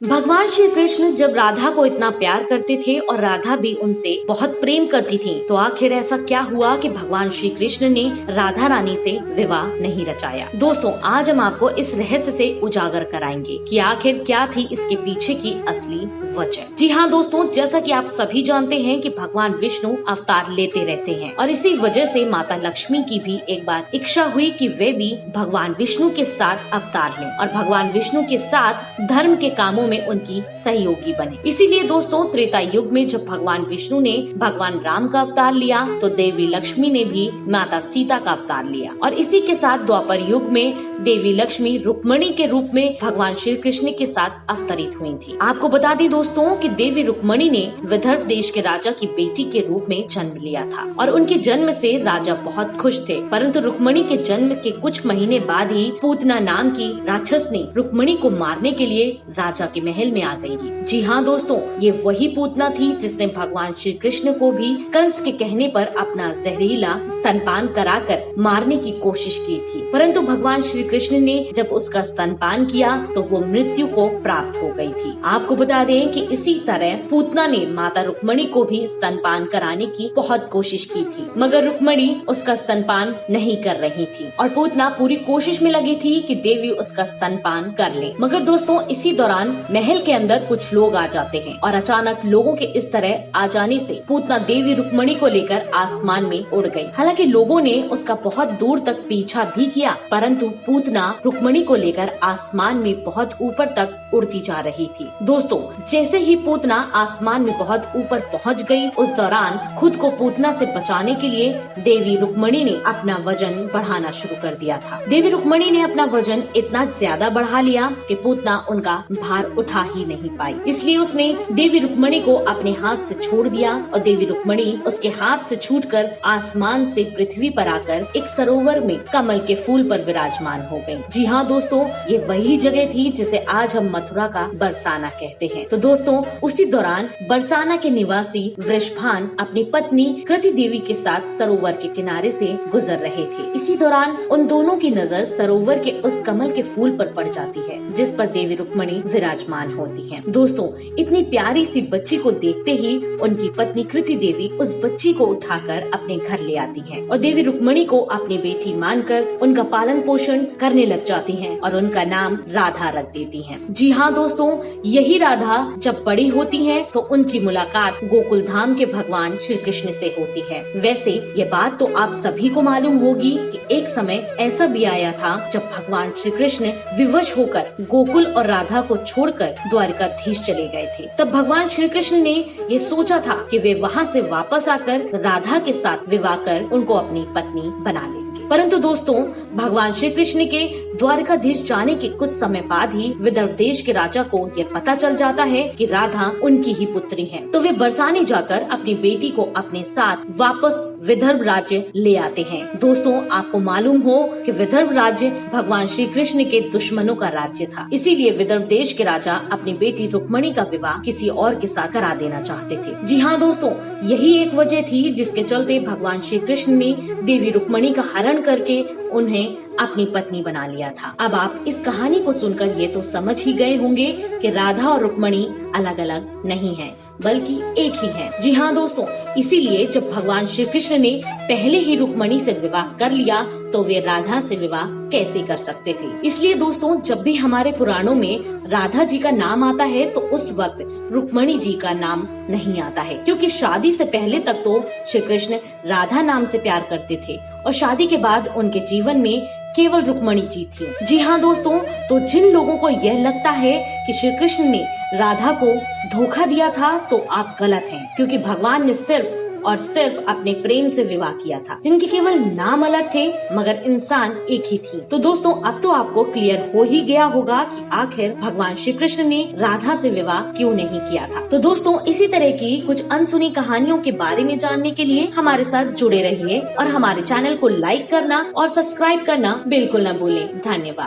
भगवान श्री कृष्ण जब राधा को इतना प्यार करते थे और राधा भी उनसे बहुत प्रेम करती थी, तो आखिर ऐसा क्या हुआ कि भगवान श्री कृष्ण ने राधा रानी से विवाह नहीं रचाया। दोस्तों, आज हम आपको इस रहस्य से उजागर कराएंगे कि आखिर क्या थी इसके पीछे की असली वजह। जी हाँ दोस्तों, जैसा कि आप सभी जानते हैं कि भगवान विष्णु अवतार लेते रहते हैं और इसी वजह से माता लक्ष्मी की भी एक बार इच्छा हुई कि वे भी भगवान विष्णु के साथ अवतार लें और भगवान विष्णु के साथ धर्म के कामों में उनकी सहयोगी बने। इसीलिए दोस्तों, त्रेता युग में जब भगवान विष्णु ने भगवान राम का अवतार लिया तो देवी लक्ष्मी ने भी माता सीता का अवतार लिया और इसी के साथ द्वापर युग में देवी लक्ष्मी रुक्मणी के रूप में भगवान श्री कृष्ण के साथ अवतरित हुई थी। आपको बता दें दोस्तों कि देवी रुक्मणी ने विदर्भ देश के राजा की बेटी के रूप में जन्म लिया था और उनके जन्म से राजा बहुत खुश थे, परंतु रुक्मणी के जन्म के कुछ महीने बाद ही पूतना नाम की राक्षस ने रुक्मणी को मारने के लिए राजा के महल में आ गई थी। जी हाँ दोस्तों, ये वही पूतना थी जिसने भगवान श्री कृष्ण को भी कंस के कहने पर अपना जहरीला स्तनपान कराकर मारने की कोशिश की थी, परंतु भगवान श्री कृष्ण ने जब उसका स्तनपान किया तो वो मृत्यु को प्राप्त हो गई थी। आपको बता दें कि इसी तरह पूतना ने माता रुक्मणी को भी स्तनपान कराने की बहुत कोशिश की थी, मगर रुक्मणी उसका स्तनपान नहीं कर रही थी और पूतना पूरी कोशिश में लगी थी कि देवी उसका स्तनपान कर ले। मगर दोस्तों, इसी दौरान महल के अंदर कुछ लोग आ जाते हैं और अचानक लोगों के इस तरह आ जाने से पूतना देवी रुक्मणी को लेकर आसमान में उड़ गई। हालांकि लोगों ने उसका बहुत दूर तक पीछा भी किया, परंतु पूतना रुक्मणी को लेकर आसमान में बहुत ऊपर तक उड़ती जा रही थी। दोस्तों, जैसे ही पूतना आसमान में बहुत ऊपर पहुंच गई, उस दौरान खुद को पूतना से बचाने के लिए देवी रुक्मणी ने अपना वजन बढ़ाना शुरू कर दिया था। देवी रुक्मणी ने अपना वजन इतना ज्यादा बढ़ा लिया कि पूतना उनका भार उठा ही नहीं पाई, इसलिए उसने देवी रुक्मणी को अपने हाथ से छोड़ दिया और देवी रुक्मणी उसके हाथ से छूटकर आसमान से पृथ्वी पर आकर एक सरोवर में कमल के फूल पर विराजमान हो गयी। जी हाँ दोस्तों, ये वही जगह थी जिसे आज हम मथुरा का बरसाना कहते हैं। तो दोस्तों, उसी दौरान बरसाना के निवासी वृषभान अपनी पत्नी कृति देवी के साथ सरोवर के किनारे से गुजर रहे थे। इसी दौरान उन दोनों की नजर सरोवर के उस कमल के फूल पर पड़ जाती है जिस पर देवी रुक्मणी विराजमान होती हैं। दोस्तों, इतनी प्यारी सी बच्ची को देखते ही उनकी पत्नी कृति देवी उस बच्ची को उठाकर अपने घर ले आती हैं और देवी रुक्मणी को अपनी बेटी मानकर उनका पालन पोषण करने लग जाती हैं और उनका नाम राधा रख देती हैं। जी हाँ दोस्तों, यही राधा जब बड़ी होती हैं तो उनकी मुलाकात गोकुल धाम के भगवान श्री कृष्ण से होती है। वैसे ये बात तो आप सभी को मालूम होगी कि एक समय ऐसा भी आया था जब भगवान श्री कृष्ण विवश होकर गोकुल और राधा को छोड़कर द्वारिकाधीश चले गए थे। तब भगवान श्री कृष्ण ने ये सोचा था कि वे वहाँ से वापस आकर राधा के साथ विवाह कर उनको अपनी पत्नी बना लेंगे, परंतु दोस्तों, भगवान श्री कृष्ण के द्वारिकाधीश जाने के कुछ समय बाद ही विदर्भ देश के राजा को ये पता चल जाता है कि राधा उनकी ही पुत्री है। तो वे बरसाने जाकर अपनी बेटी को अपने साथ वापस विदर्भ राज्य ले आते हैं। दोस्तों, आपको मालूम हो कि विदर्भ राज्य भगवान श्री कृष्ण के दुश्मनों का राज्य था, इसीलिए विदर्भ देश के राजा अपनी बेटी रुक्मणी का विवाह किसी और के साथ करा देना चाहते थे। जी हाँ दोस्तों, यही एक वजह थी जिसके चलते भगवान श्री कृष्ण ने देवी रुक्मणी का हरण करके उन्हें अपनी पत्नी बना लिया था। अब आप इस कहानी को सुनकर ये तो समझ ही गए होंगे कि राधा और रुक्मणी अलग अलग नहीं हैं, बल्कि एक ही हैं। जी हाँ दोस्तों, इसीलिए जब भगवान श्री कृष्ण ने पहले ही रुक्मणी से विवाह कर लिया तो वे राधा से विवाह कैसे कर सकते थे। इसलिए दोस्तों, जब भी हमारे पुराणों में राधा जी का नाम आता है तो उस वक्त रुक्मणी जी का नाम नहीं आता है, क्योंकि शादी से पहले तक तो श्री कृष्ण राधा नाम से प्यार करते थे और शादी के बाद उनके जीवन में केवल रुक्मणी जी थी। जी हाँ दोस्तों, तो जिन लोगों को यह लगता है कि श्री कृष्ण ने राधा को धोखा दिया था तो आप गलत हैं, क्योंकि भगवान ने सिर्फ और सिर्फ अपने प्रेम से विवाह किया था, जिनके केवल नाम अलग थे मगर इंसान एक ही थी। तो दोस्तों, अब तो आपको क्लियर हो ही गया होगा कि आखिर भगवान श्री कृष्ण ने राधा से विवाह क्यों नहीं किया था। तो दोस्तों, इसी तरह की कुछ अनसुनी कहानियों के बारे में जानने के लिए हमारे साथ जुड़े रहिए और हमारे चैनल को लाइक करना और सब्सक्राइब करना बिल्कुल न भूलें। धन्यवाद।